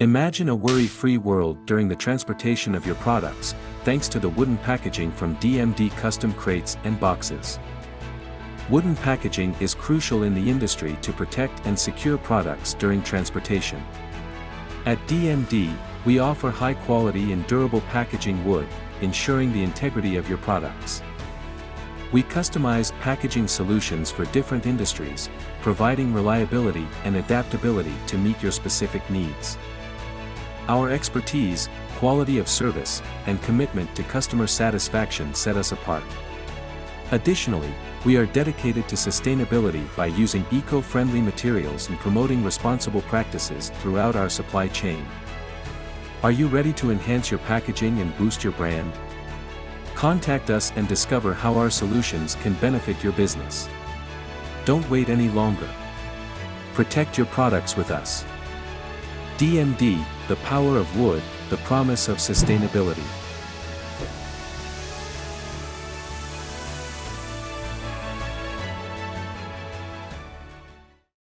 Imagine a worry-free world during the transportation of your products, thanks to the wooden packaging from DMD custom crates and boxes. Wooden packaging is crucial in the industry to protect and secure products during transportation. At DMD, we offer high-quality and durable packaging wood, ensuring the integrity of your products. We customize packaging solutions for different industries, providing reliability and adaptability to meet your specific needs. Our expertise, quality of service, and commitment to customer satisfaction set us apart. Additionally, we are dedicated to sustainability by using eco-friendly materials and promoting responsible practices throughout our supply chain. Are you ready to enhance your packaging and boost your brand? Contact us and discover how our solutions can benefit your business. Don't wait any longer. Protect your products with us. DMD, the power of wood, the promise of sustainability.